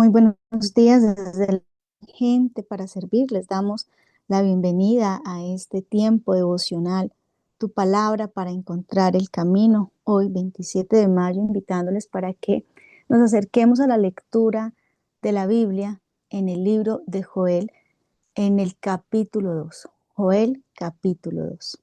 Muy buenos días desde la gente para servirles. Damos la bienvenida a este tiempo devocional, tu palabra para encontrar el camino. Hoy, 27 de mayo, invitándoles para que nos acerquemos a la lectura de la Biblia en el libro de Joel, en el capítulo 2. Joel, capítulo 2.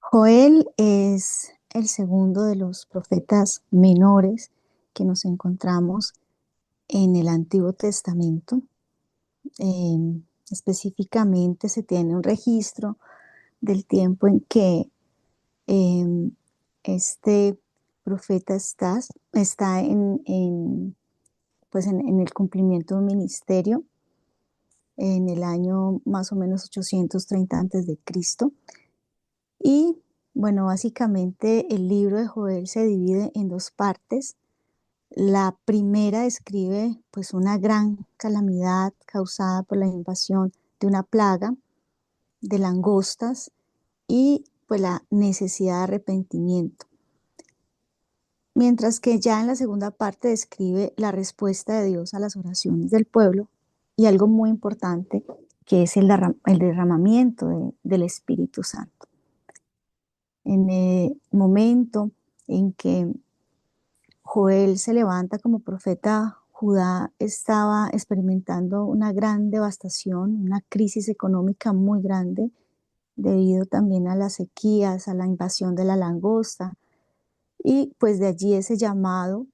Joel es el segundo de los profetas menores que nos encontramos en el Antiguo Testamento. Específicamente se tiene un registro del tiempo en que eh, este profeta está en el cumplimiento de un ministerio en el año más o menos 830 antes de Cristo. Y bueno, básicamente el libro de Joel se divide en dos partes. La primera describe pues una gran calamidad causada por la invasión de una plaga de langostas y pues la necesidad de arrepentimiento. Mientras que ya en la segunda parte describe la respuesta de Dios a las oraciones del pueblo y algo muy importante que es el derramamiento del Espíritu Santo. En el momento en que Joel se levanta como profeta, Judá estaba experimentando una gran devastación, una crisis económica muy grande, debido también a las sequías, a la invasión de la langosta, y pues de allí ese llamado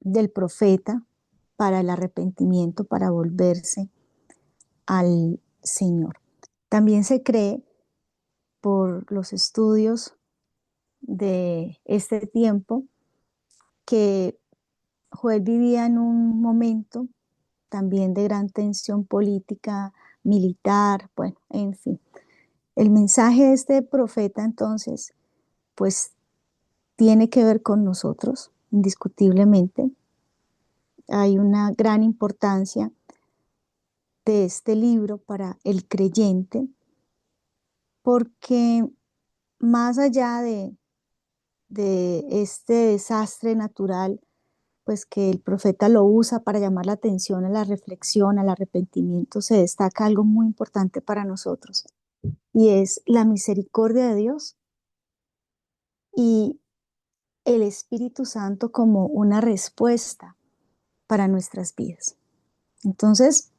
del profeta para el arrepentimiento, para volverse al Señor. También se cree por los estudios de este tiempo que Joel vivía en un momento también de gran tensión política, militar, bueno, en fin. El mensaje de este profeta entonces, pues tiene que ver con nosotros, indiscutiblemente. Hay una gran importancia de este libro para el creyente, porque más allá de este desastre natural, pues que el profeta lo usa para llamar la atención a la reflexión, al arrepentimiento, se destaca algo muy importante para nosotros, y es la misericordia de Dios y el Espíritu Santo como una respuesta para nuestras vidas. Entonces,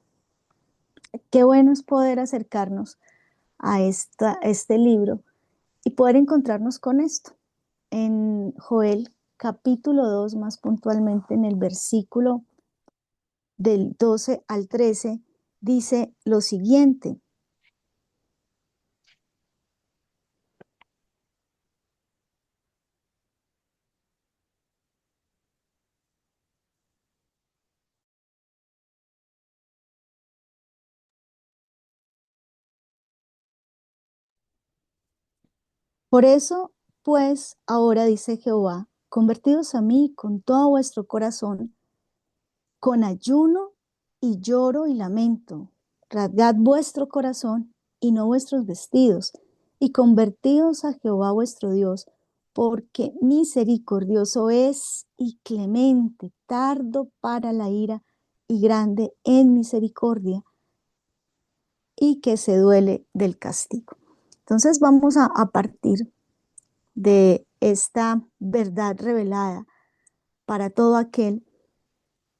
qué bueno es poder acercarnos a este libro y poder encontrarnos con esto. En Joel capítulo 2, más puntualmente en el versículo del 12 al 13, dice lo siguiente: por eso, pues, ahora dice Jehová, convertidos a mí con todo vuestro corazón, con ayuno y lloro y lamento. Rasgad vuestro corazón y no vuestros vestidos, y convertidos a Jehová vuestro Dios, porque misericordioso es y clemente, tardo para la ira y grande en misericordia, y que se duele del castigo. Entonces vamos a partir de esta verdad revelada para todo aquel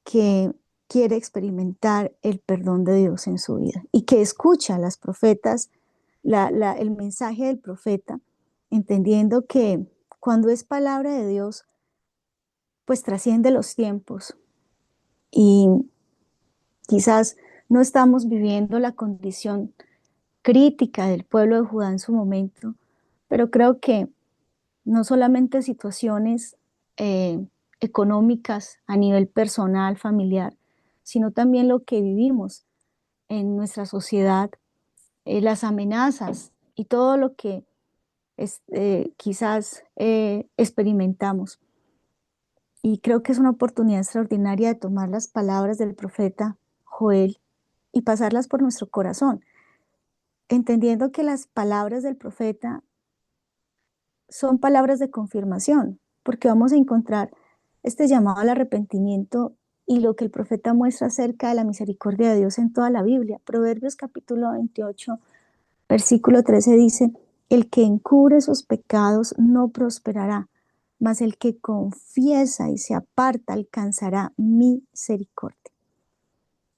que quiere experimentar el perdón de Dios en su vida y que escucha a las profetas, el mensaje del profeta, entendiendo que cuando es palabra de Dios, pues trasciende los tiempos y quizás no estamos viviendo la condición crítica del pueblo de Judá en su momento, pero creo que no solamente situaciones económicas a nivel personal, familiar, sino también lo que vivimos en nuestra sociedad, las amenazas y todo lo que quizás experimentamos. Y creo que es una oportunidad extraordinaria de tomar las palabras del profeta Joel y pasarlas por nuestro corazón, entendiendo que las palabras del profeta son palabras de confirmación, porque vamos a encontrar este llamado al arrepentimiento y lo que el profeta muestra acerca de la misericordia de Dios en toda la Biblia. Proverbios capítulo 28, versículo 13 dice, el que encubre sus pecados no prosperará, mas el que confiesa y se aparta alcanzará misericordia.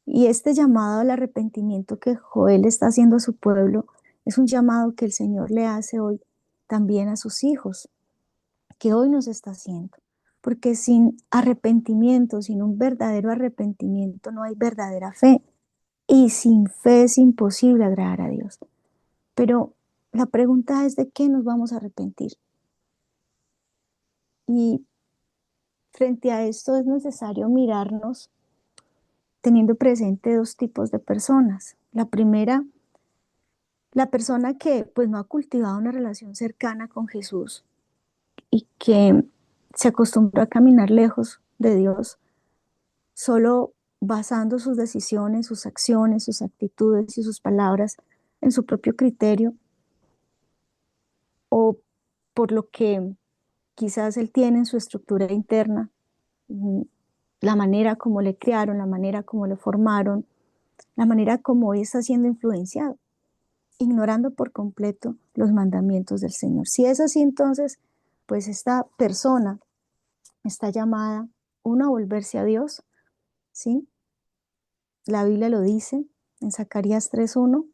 Y este llamado al arrepentimiento que Joel está haciendo a su pueblo es un llamado que el Señor le hace hoy también a sus hijos, que hoy nos está haciendo. Porque sin arrepentimiento, sin un verdadero arrepentimiento, no hay verdadera fe. Y sin fe es imposible agradar a Dios. Pero la pregunta es de qué nos vamos a arrepentir. Y frente a esto es necesario mirarnos teniendo presente dos tipos de personas. La primera, la persona que pues no ha cultivado una relación cercana con Jesús y que se acostumbró a caminar lejos de Dios, solo basando sus decisiones, sus acciones, sus actitudes y sus palabras en su propio criterio o por lo que quizás él tiene en su estructura interna, la manera como le criaron, la manera como le formaron, la manera como está siendo influenciado, ignorando por completo los mandamientos del Señor. Si es así, entonces, pues esta persona está llamada, uno, a volverse a Dios, ¿sí? La Biblia lo dice en Zacarías 3:1,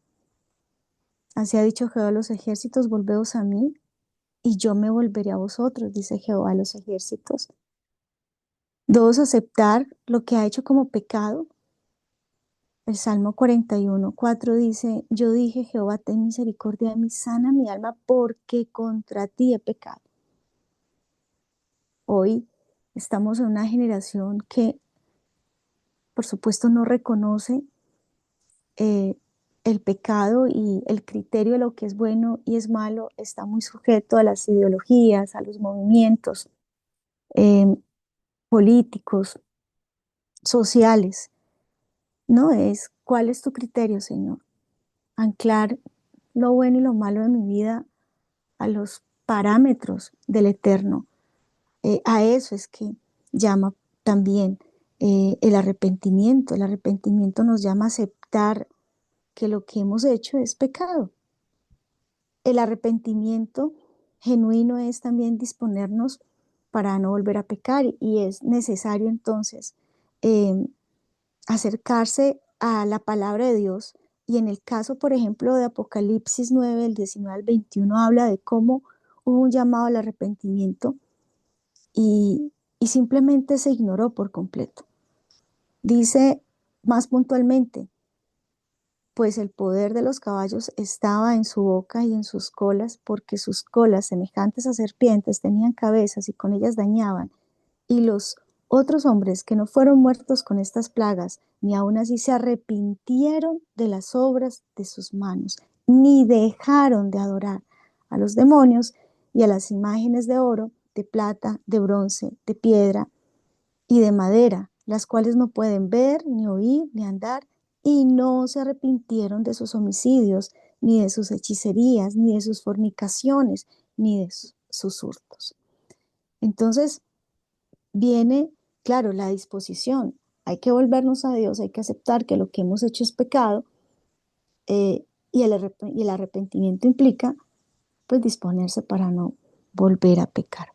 así ha dicho Jehová de los ejércitos, volveos a mí, y yo me volveré a vosotros, dice Jehová de los ejércitos. Dos, aceptar lo que ha hecho como pecado. El Salmo 41:4 dice, yo dije, Jehová, ten misericordia de mí, sana mi alma, porque contra ti he pecado. Hoy estamos en una generación que, por supuesto, no reconoce eh, el pecado y el criterio de lo que es bueno y es malo está muy sujeto a las ideologías, a los movimientos eh, políticos, sociales. No es cuál es tu criterio, Señor. Anclar lo bueno y lo malo de mi vida a los parámetros del eterno. A eso es que llama también el arrepentimiento. El arrepentimiento nos llama a aceptar que lo que hemos hecho es pecado. El arrepentimiento genuino es también disponernos para no volver a pecar y es necesario entonces eh, acercarse a la palabra de Dios. Y en el caso, por ejemplo, de Apocalipsis 9, del 19 al 21, habla de cómo hubo un llamado al arrepentimiento y simplemente se ignoró por completo. Dice más puntualmente, pues el poder de los caballos estaba en su boca y en sus colas, porque sus colas, semejantes a serpientes, tenían cabezas y con ellas dañaban. Y los otros hombres que no fueron muertos con estas plagas, ni aun así se arrepintieron de las obras de sus manos, ni dejaron de adorar a los demonios y a las imágenes de oro, de plata, de bronce, de piedra y de madera, las cuales no pueden ver, ni oír, ni andar, y no se arrepintieron de sus homicidios, ni de sus hechicerías, ni de sus fornicaciones, ni de sus hurtos. Entonces viene, claro, la disposición. Hay que volvernos a Dios, hay que aceptar que lo que hemos hecho es pecado y el arrepentimiento implica pues disponerse para no volver a pecar.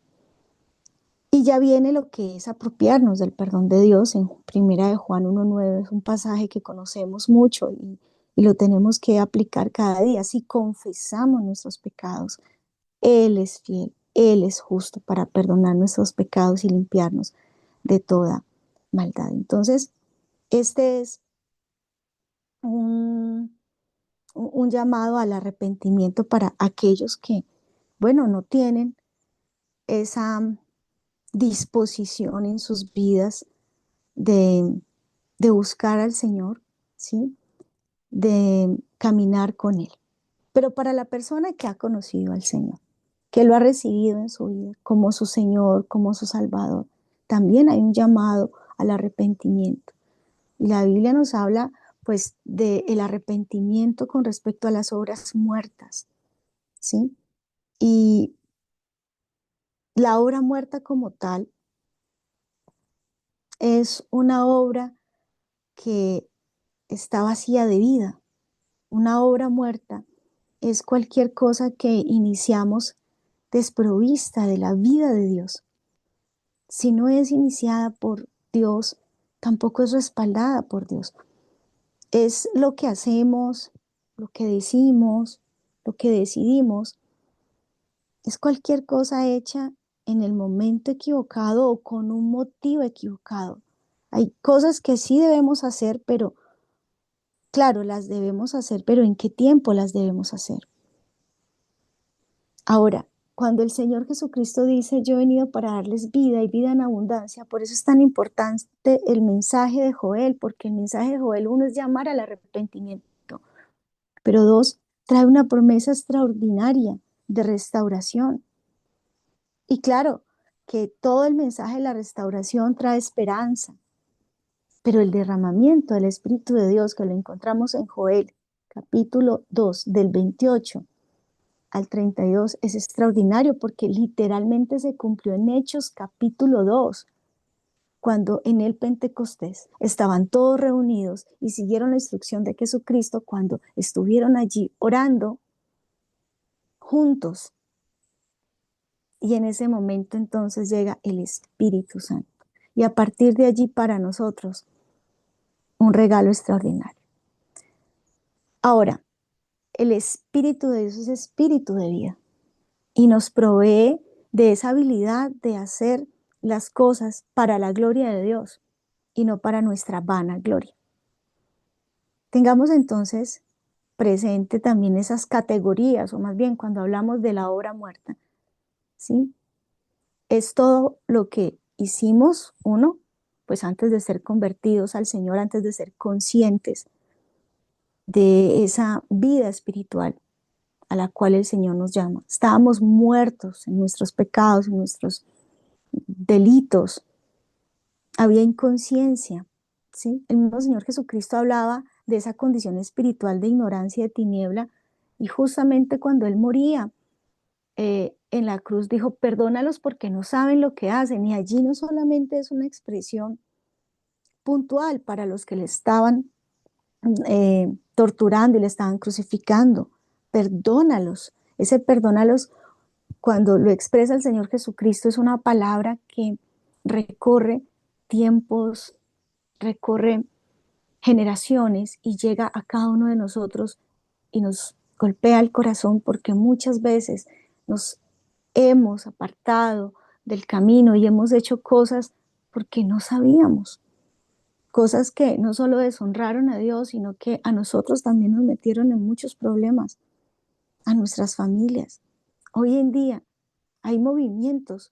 Y ya viene lo que es apropiarnos del perdón de Dios en Primera de Juan 1:9, es un pasaje que conocemos mucho y lo tenemos que aplicar cada día. Si confesamos nuestros pecados, Él es fiel, Él es justo para perdonar nuestros pecados y limpiarnos de toda maldad. Entonces, este es un, un llamado al arrepentimiento para aquellos que, bueno, no tienen esa disposición en sus vidas de, de buscar al Señor, ¿sí? De caminar con Él. Pero para la persona que ha conocido al Señor, que lo ha recibido en su vida como su Señor, como su Salvador, también hay un llamado al arrepentimiento. Y la Biblia nos habla pues del arrepentimiento con respecto a las obras muertas, ¿sí? Y la obra muerta como tal es una obra que está vacía de vida. Una obra muerta es cualquier cosa que iniciamos desprovista de la vida de Dios. Si no es iniciada por Dios, tampoco es respaldada por Dios. Es lo que hacemos, lo que decimos, lo que decidimos. Es cualquier cosa hecha en el momento equivocado o con un motivo equivocado. Hay cosas que sí debemos hacer, pero claro, las debemos hacer, pero ¿en qué tiempo las debemos hacer? Ahora, cuando el Señor Jesucristo dice, yo he venido para darles vida y vida en abundancia, por eso es tan importante el mensaje de Joel, porque el mensaje de Joel, uno, es llamar al arrepentimiento, pero dos, trae una promesa extraordinaria de restauración. Y claro, que todo el mensaje de la restauración trae esperanza, pero el derramamiento del Espíritu de Dios, que lo encontramos en Joel, capítulo 2, del 28 al 32, es extraordinario porque literalmente se cumplió en Hechos capítulo 2, cuando en el Pentecostés estaban todos reunidos y siguieron la instrucción de Jesucristo cuando estuvieron allí orando juntos. Y en ese momento entonces llega el Espíritu Santo. Y a partir de allí para nosotros, un regalo extraordinario. Ahora, el Espíritu de Dios es espíritu de vida y nos provee de esa habilidad de hacer las cosas para la gloria de Dios y no para nuestra vana gloria. Tengamos entonces presente también esas categorías, o más bien cuando hablamos de la obra muerta, ¿sí? Es todo lo que hicimos, uno, pues antes de ser convertidos al Señor, antes de ser conscientes de esa vida espiritual a la cual el Señor nos llama. Estábamos muertos en nuestros pecados, en nuestros delitos, había inconsciencia, ¿sí? El mismo Señor Jesucristo hablaba de esa condición espiritual de ignorancia y de tiniebla, y justamente cuando Él moría en la cruz dijo, perdónalos porque no saben lo que hacen, y allí no solamente es una expresión puntual para los que le estaban torturando y le estaban crucificando, perdónalos, ese perdónalos cuando lo expresa el Señor Jesucristo es una palabra que recorre tiempos, recorre generaciones y llega a cada uno de nosotros y nos golpea el corazón porque muchas veces nos hemos apartado del camino y hemos hecho cosas porque no sabíamos, cosas que no solo deshonraron a Dios, sino que a nosotros también nos metieron en muchos problemas, a nuestras familias. Hoy en día hay movimientos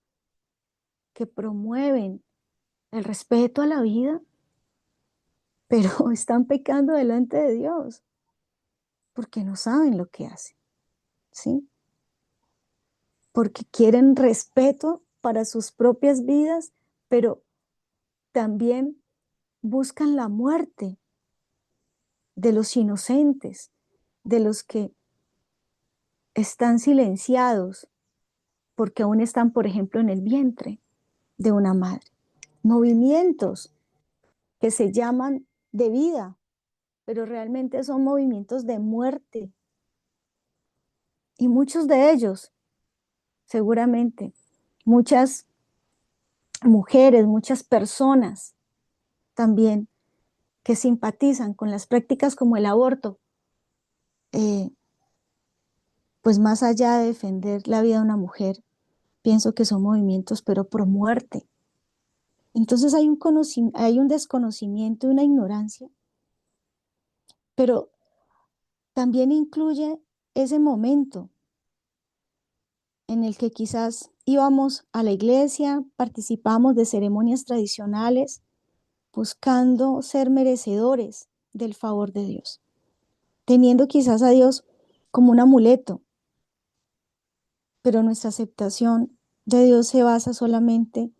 que promueven el respeto a la vida, pero están pecando delante de Dios porque no saben lo que hacen, ¿sí? Porque quieren respeto para sus propias vidas, pero también buscan la muerte de los inocentes, de los que están silenciados porque aún están, por ejemplo, en el vientre de una madre. Movimientos que se llaman de vida, pero realmente son movimientos de muerte. Y muchos de ellos, seguramente, muchas mujeres, muchas personas también que simpatizan con las prácticas como el aborto, eh, pues más allá de defender la vida de una mujer, pienso que son movimientos, pero pro muerte. Entonces hay un desconocimiento, una ignorancia, pero también incluye ese momento en el que quizás íbamos a la iglesia, participamos de ceremonias tradicionales, buscando ser merecedores del favor de Dios, teniendo quizás a Dios como un amuleto, pero nuestra aceptación de Dios se basa solamente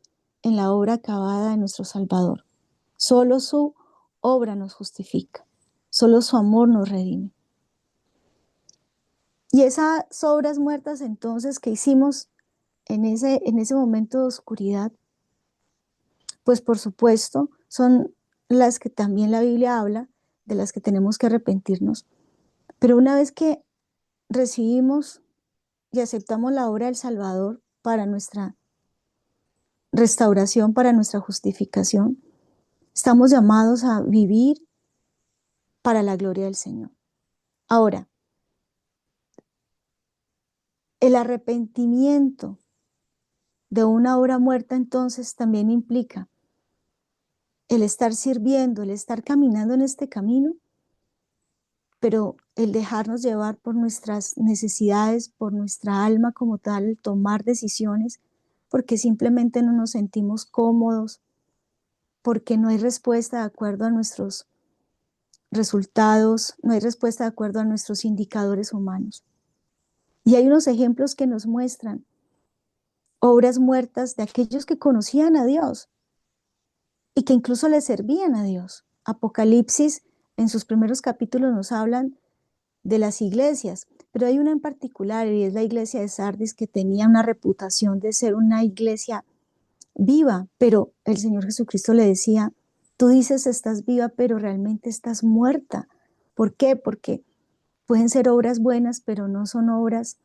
en la obra acabada de nuestro Salvador. Solo su obra nos justifica. Solo su amor nos redime. Y esas obras muertas entonces que hicimos en ese momento de oscuridad, pues por supuesto son las que también la Biblia habla, de las que tenemos que arrepentirnos. Pero una vez que recibimos y aceptamos la obra del Salvador para nuestra restauración, para nuestra justificación, estamos llamados a vivir para la gloria del Señor. Ahora, el arrepentimiento de una obra muerta entonces también implica el estar sirviendo, el estar caminando en este camino, pero el dejarnos llevar por nuestras necesidades, por nuestra alma como tal, el tomar decisiones, porque simplemente no nos sentimos cómodos, porque no hay respuesta de acuerdo a nuestros resultados, no hay respuesta de acuerdo a nuestros indicadores humanos. Y hay unos ejemplos que nos muestran obras muertas de aquellos que conocían a Dios y que incluso le servían a Dios. Apocalipsis, en sus primeros capítulos, nos hablan de las iglesias, pero hay una en particular y es la iglesia de Sardis, que tenía una reputación de ser una iglesia viva, pero el Señor Jesucristo le decía: tú dices estás viva, pero realmente estás muerta. ¿Por qué? Porque pueden ser obras buenas, pero no son obras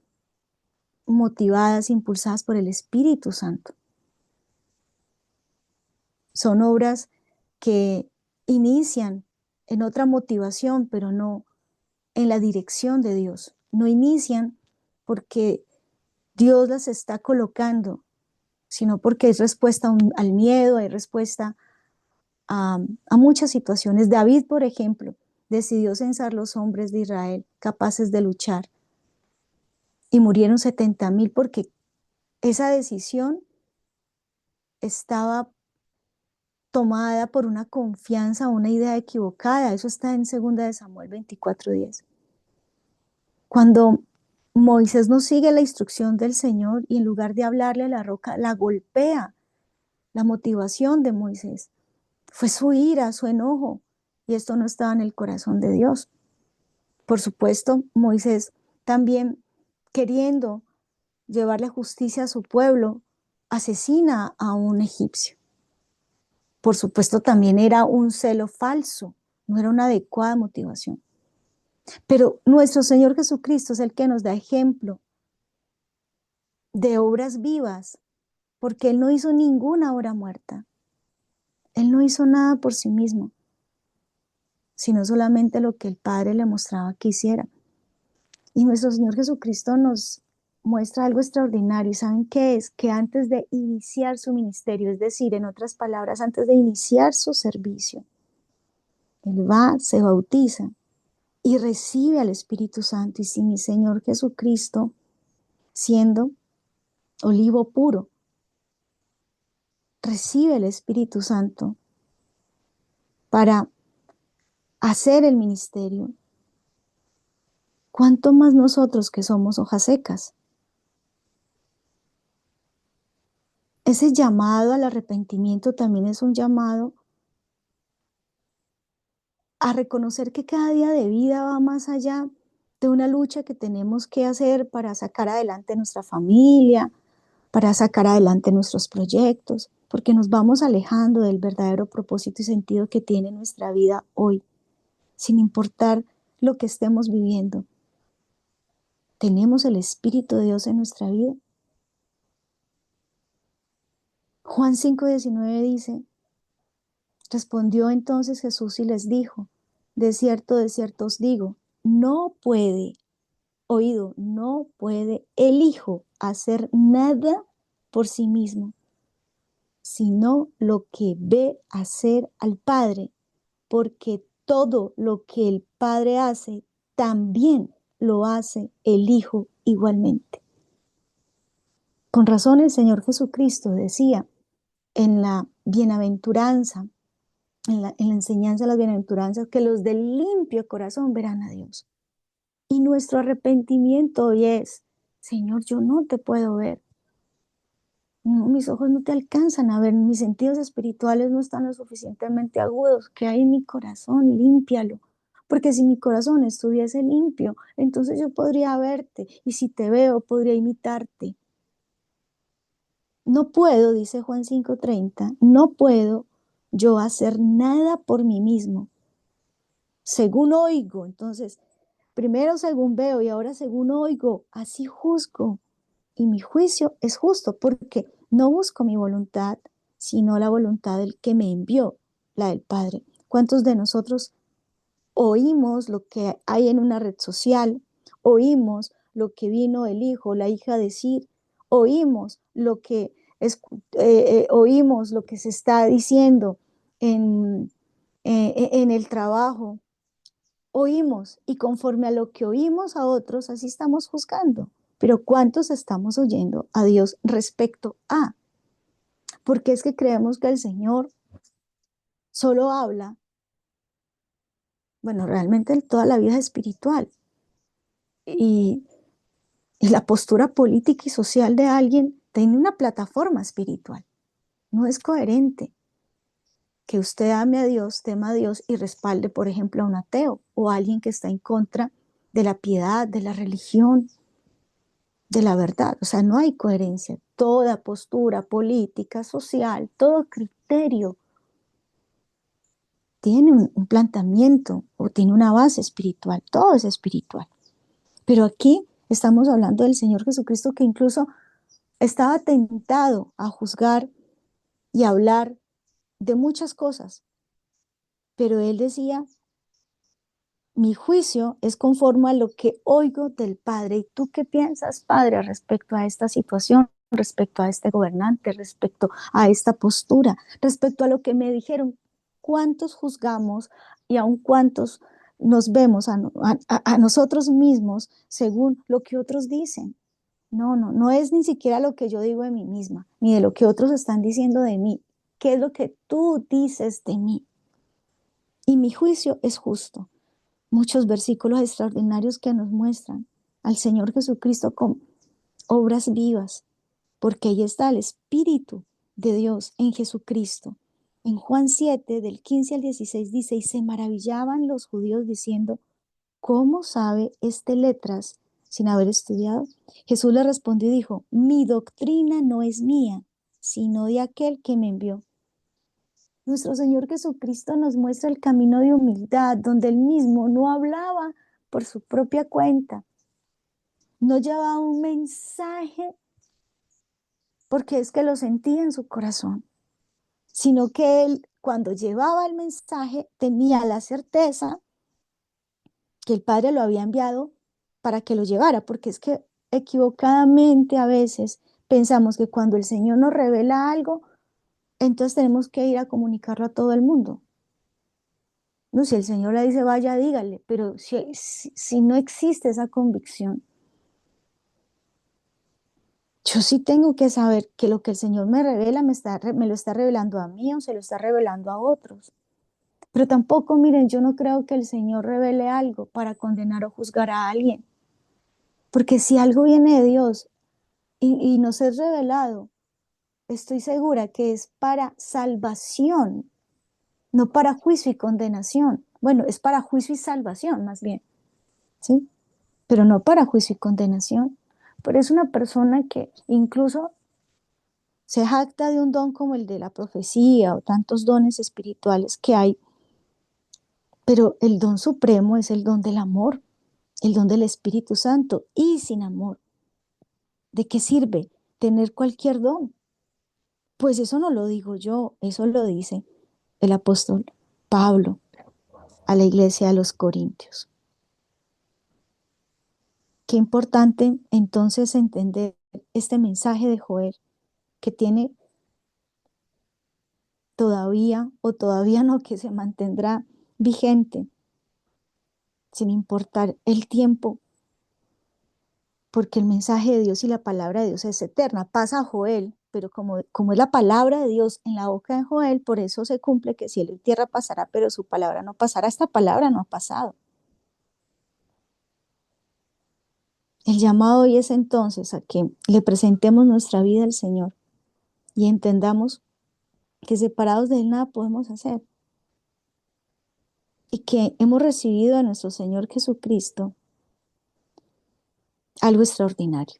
motivadas, impulsadas por el Espíritu Santo. Son obras que inician en otra motivación, pero no en la dirección de Dios. No inician porque Dios las está colocando, sino porque es respuesta al miedo, hay respuesta a muchas situaciones. David, por ejemplo, decidió censar los hombres de Israel capaces de luchar y murieron 70,000 porque esa decisión estaba tomada por una confianza, una idea equivocada. Eso está en 2 Samuel 24:10. Cuando Moisés no sigue la instrucción del Señor y en lugar de hablarle a la roca, la golpea. La motivación de Moisés fue su ira, su enojo, y esto no estaba en el corazón de Dios. Por supuesto, Moisés también, queriendo llevarle justicia a su pueblo, asesina a un egipcio. Por supuesto, también era un celo falso, no era una adecuada motivación. Pero nuestro Señor Jesucristo es el que nos da ejemplo de obras vivas, porque Él no hizo ninguna obra muerta. Él no hizo nada por sí mismo, sino solamente lo que el Padre le mostraba que hiciera. Y nuestro Señor Jesucristo nos muestra algo extraordinario. ¿Y saben qué es? Que antes de iniciar su ministerio, es decir, en otras palabras, antes de iniciar su servicio, Él va, se bautiza y recibe al Espíritu Santo. Y si mi Señor Jesucristo, siendo olivo puro, recibe el Espíritu Santo para hacer el ministerio, ¿cuánto más nosotros que somos hojas secas? Ese llamado al arrepentimiento también es un llamado a reconocer que cada día de vida va más allá de una lucha que tenemos que hacer para sacar adelante nuestra familia, para sacar adelante nuestros proyectos, porque nos vamos alejando del verdadero propósito y sentido que tiene nuestra vida hoy, sin importar lo que estemos viviendo. ¿Tenemos el Espíritu de Dios en nuestra vida? Juan 5:19 dice: respondió entonces Jesús y les dijo: de cierto os digo, no puede, oído, no puede el Hijo hacer nada por sí mismo, sino lo que ve hacer al Padre, porque todo lo que el Padre hace, también lo hace el Hijo igualmente. Con razón el Señor Jesucristo decía en la bienaventuranza, en la enseñanza de las bienaventuranzas, que los del limpio corazón verán a Dios. Y nuestro arrepentimiento hoy es: Señor, yo no te puedo ver. No, mis ojos no te alcanzan a ver, mis sentidos espirituales no están lo suficientemente agudos. ¿Qué hay en mi corazón? Límpialo. Porque si mi corazón estuviese limpio, entonces yo podría verte y si te veo, podría imitarte. No puedo, dice Juan 5:30, no puedo yo hacer nada por mí mismo. Según oigo, entonces, primero según veo y ahora según oigo, así juzgo. Y mi juicio es justo porque no busco mi voluntad, sino la voluntad del que me envió, la del Padre. ¿Cuántos de nosotros oímos lo que hay en una red social? Oímos lo que vino el hijo, la hija a decir. Oímos lo que oímos lo que se está diciendo en, en el trabajo. Oímos y conforme a lo que oímos a otros, así estamos juzgando. Pero ¿cuántos estamos oyendo a Dios respecto a? Porque es que creemos que el Señor solo habla, bueno, realmente toda la vida es espiritual. Y, y la postura política y social de alguien tiene una plataforma espiritual. No es coherente que usted ame a Dios, tema a Dios y respalde, por ejemplo, a un ateo o a alguien que está en contra de la piedad, de la religión, de la verdad. O sea, no hay coherencia. Toda postura política, social, todo criterio tiene un planteamiento o tiene una base espiritual. Todo es espiritual. Pero aquí estamos hablando del Señor Jesucristo que incluso estaba tentado a juzgar y hablar de muchas cosas. Pero él decía, mi juicio es conforme a lo que oigo del Padre. ¿Y tú qué piensas, Padre, respecto a esta situación, respecto a este gobernante, respecto a esta postura, respecto a lo que me dijeron? ¿Cuántos juzgamos y aun cuántos nos vemos a nosotros mismos según lo que otros dicen? No, no, no es ni siquiera lo que yo digo de mí misma, ni de lo que otros están diciendo de mí. ¿Qué es lo que tú dices de mí? Y mi juicio es justo. Muchos versículos extraordinarios que nos muestran al Señor Jesucristo con obras vivas, porque ahí está el Espíritu de Dios en Jesucristo. En Juan 7, del 15 al 16 dice, y se maravillaban los judíos diciendo, ¿cómo sabe este letras sin haber estudiado? Jesús le respondió y dijo, mi doctrina no es mía, sino de aquel que me envió. Nuestro Señor Jesucristo nos muestra el camino de humildad, donde Él mismo no hablaba por su propia cuenta, no llevaba un mensaje porque es que lo sentía en su corazón, sino que Él, cuando llevaba el mensaje, tenía la certeza que el Padre lo había enviado para que lo llevara, porque es que equivocadamente a veces pensamos que cuando el Señor nos revela algo, entonces tenemos que ir a comunicarlo a todo el mundo. No, si el Señor le dice vaya, dígale, pero si no existe esa convicción, yo sí tengo que saber que lo que el Señor me revela me lo está revelando a mí o se lo está revelando a otros. Pero tampoco, miren, yo no creo que el Señor revele algo para condenar o juzgar a alguien, porque si algo viene de Dios y nos es revelado, estoy segura que es para salvación, no para juicio y condenación. Bueno, es para juicio y salvación más bien, ¿sí? Pero no para juicio y condenación. Pero es una persona que incluso se jacta de un don como el de la profecía o tantos dones espirituales que hay, pero el don supremo es el don del amor, el don del Espíritu Santo. Y sin amor, ¿de qué sirve tener cualquier don? Pues eso no lo digo yo, eso lo dice el apóstol Pablo a la iglesia de los Corintios. Qué importante entonces entender este mensaje de Joel que tiene todavía o todavía no, que se mantendrá vigente sin importar el tiempo, porque el mensaje de Dios y la palabra de Dios es eterna. Pasa a Joel, pero como es la palabra de Dios en la boca de Joel, por eso se cumple que cielo y tierra pasará, pero su palabra no pasará. Esta palabra no ha pasado. El llamado hoy es entonces a que le presentemos nuestra vida al Señor, y entendamos que separados de Él nada podemos hacer y que hemos recibido de nuestro Señor Jesucristo algo extraordinario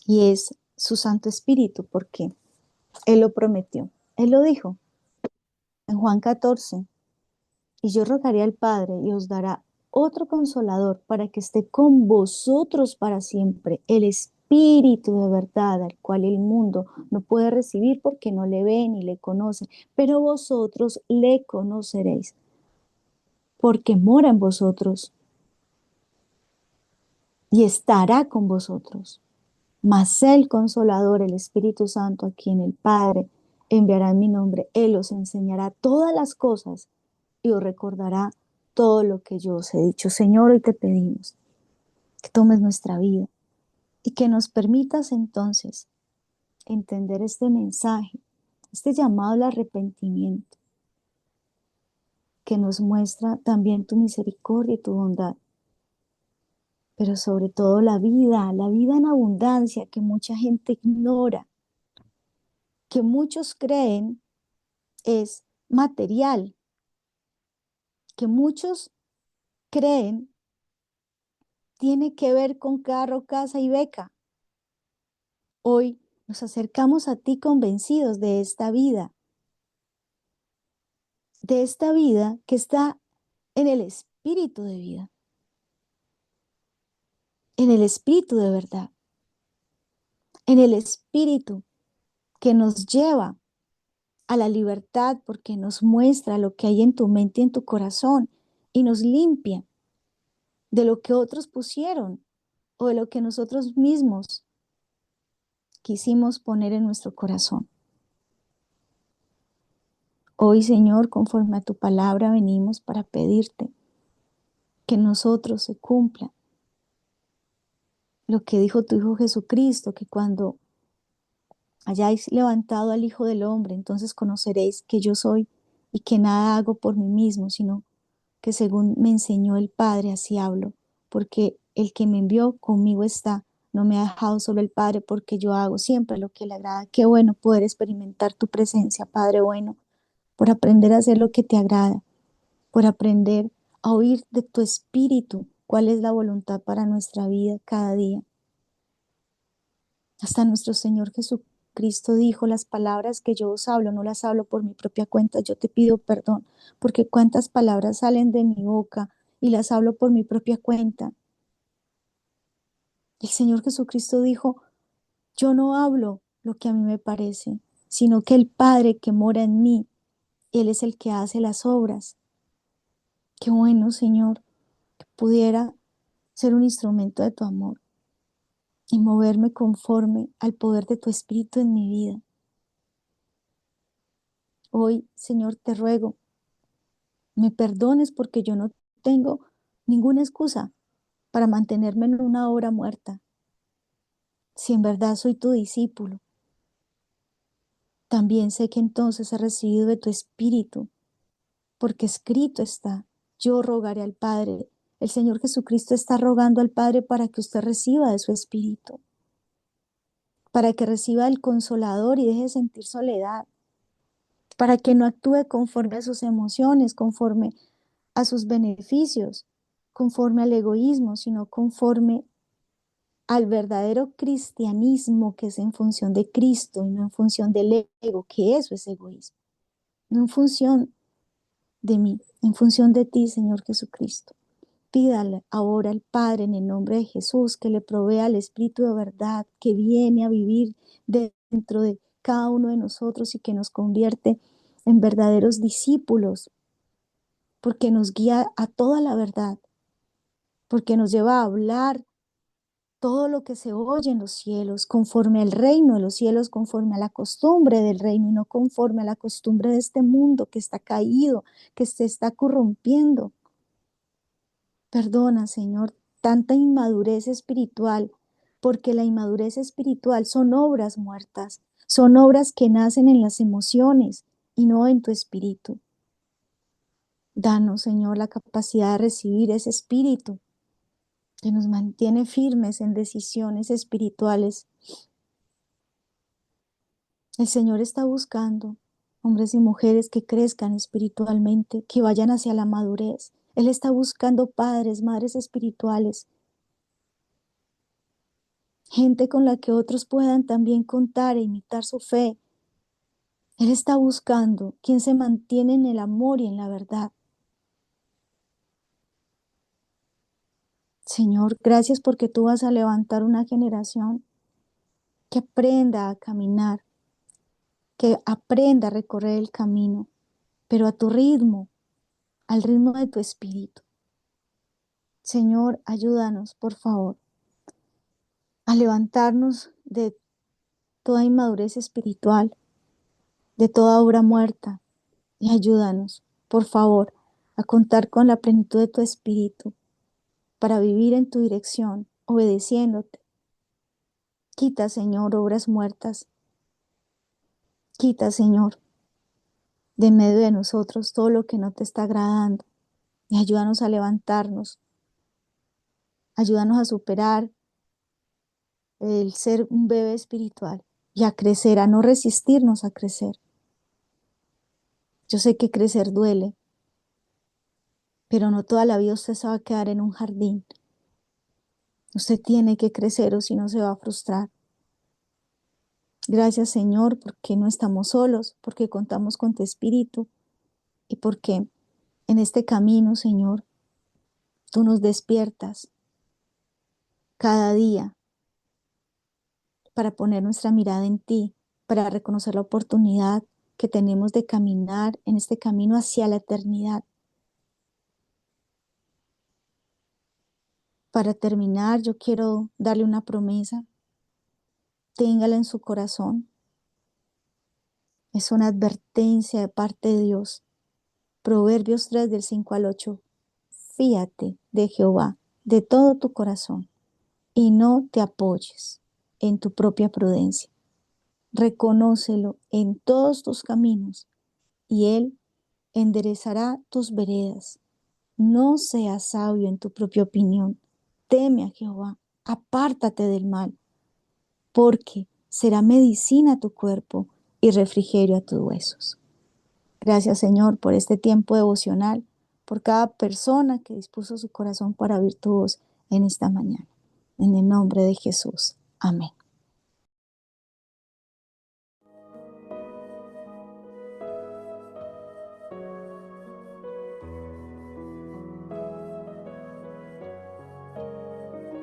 y es su Santo Espíritu, porque Él lo prometió. Él lo dijo en Juan 14, y yo rogaré al Padre y os dará otro consolador para que esté con vosotros para siempre, el Espíritu de verdad, al cual el mundo no puede recibir porque no le ve ni le conoce, pero vosotros le conoceréis, porque mora en vosotros y estará con vosotros. Mas el Consolador, el Espíritu Santo, a quien el Padre enviará en mi nombre, Él os enseñará todas las cosas y os recordará todo lo que yo os he dicho. Señor, hoy te pedimos que tomes nuestra vida y que nos permitas entonces entender este mensaje, este llamado al arrepentimiento, que nos muestra también tu misericordia y tu bondad, pero sobre todo la vida en abundancia que mucha gente ignora, que muchos creen es material, que muchos creen tiene que ver con carro, casa y beca. Hoy nos acercamos a ti convencidos de esta vida que está en el espíritu de vida, en el espíritu de verdad, en el espíritu que nos lleva a la libertad porque nos muestra lo que hay en tu mente y en tu corazón y nos limpia de lo que otros pusieron o de lo que nosotros mismos quisimos poner en nuestro corazón. Hoy, Señor, conforme a tu palabra, venimos para pedirte que en nosotros se cumpla lo que dijo tu Hijo Jesucristo, que cuando hayáis levantado al Hijo del Hombre, entonces conoceréis que yo soy y que nada hago por mí mismo, sino que según me enseñó el Padre, así hablo, porque el que me envió conmigo está. No me ha dejado solo el Padre, porque yo hago siempre lo que le agrada. Qué bueno poder experimentar tu presencia, Padre bueno, por aprender a hacer lo que te agrada, por aprender a oír de tu espíritu cuál es la voluntad para nuestra vida cada día. Hasta nuestro Señor Jesucristo dijo: las palabras que yo os hablo no las hablo por mi propia cuenta, yo te pido perdón, porque cuántas palabras salen de mi boca y las hablo por mi propia cuenta. El Señor Jesucristo dijo: yo no hablo lo que a mí me parece, sino que el Padre que mora en mí, Él es el que hace las obras. Qué bueno, Señor, que pudiera ser un instrumento de tu amor y moverme conforme al poder de tu Espíritu en mi vida. Hoy, Señor, te ruego, me perdones porque yo no tengo ninguna excusa para mantenerme en una obra muerta. Si en verdad soy tu discípulo, también sé que entonces he recibido de tu Espíritu, porque escrito está: yo rogaré al Padre. El Señor Jesucristo está rogando al Padre para que usted reciba de su Espíritu, para que reciba el Consolador y deje de sentir soledad, para que no actúe conforme a sus emociones, conforme a sus beneficios, conforme al egoísmo, sino conforme al verdadero cristianismo, que es en función de Cristo y no en función del ego, que eso es egoísmo. No en función de mí, en función de ti, Señor Jesucristo. Pídale ahora al Padre en el nombre de Jesús que le provea el Espíritu de verdad que viene a vivir dentro de cada uno de nosotros y que nos convierte en verdaderos discípulos, porque nos guía a toda la verdad, porque nos lleva a hablar todo lo que se oye en los cielos, conforme al reino de los cielos, conforme a la costumbre del reino y no conforme a la costumbre de este mundo que está caído, que se está corrompiendo. Perdona, Señor, tanta inmadurez espiritual, porque la inmadurez espiritual son obras muertas, son obras que nacen en las emociones y no en tu espíritu. Danos, Señor, la capacidad de recibir ese espíritu que nos mantiene firmes en decisiones espirituales, El Señor está buscando hombres y mujeres que crezcan espiritualmente, que vayan hacia la madurez. Él está buscando padres, madres espirituales, gente con la que otros puedan también contar e imitar su fe. Él está buscando quien se mantiene en el amor y en la verdad. Señor, gracias porque tú vas a levantar una generación que aprenda a caminar, que aprenda a recorrer el camino, pero a tu ritmo, al ritmo de tu espíritu. Señor, ayúdanos, por favor, a levantarnos de toda inmadurez espiritual, de toda obra muerta, y ayúdanos, por favor, a contar con la plenitud de tu espíritu para vivir en tu dirección, obedeciéndote. Quita, Señor, obras muertas. Quita, Señor, de en medio de nosotros todo lo que no te está agradando. Y ayúdanos a levantarnos. Ayúdanos a superar el ser un bebé espiritual y a crecer, a no resistirnos a crecer. Yo sé que crecer duele, pero no toda la vida usted se va a quedar en un jardín. Usted tiene que crecer o si no se va a frustrar. Gracias, Señor, porque no estamos solos, porque contamos con tu espíritu y porque en este camino, Señor, tú nos despiertas cada día para poner nuestra mirada en ti, para reconocer la oportunidad que tenemos de caminar en este camino hacia la eternidad. Para terminar, yo quiero darle una promesa. Téngala en su corazón. Es una advertencia de parte de Dios. Proverbios 3 del 5 al 8. Fíate de Jehová de todo tu corazón y no te apoyes en tu propia prudencia. Reconócelo en todos tus caminos y Él enderezará tus veredas. No seas sabio en tu propia opinión. Teme a Jehová, apártate del mal, porque será medicina a tu cuerpo y refrigerio a tus huesos. Gracias, Señor, por este tiempo devocional, por cada persona que dispuso su corazón para oír tu voz en esta mañana. En el nombre de Jesús. Amén.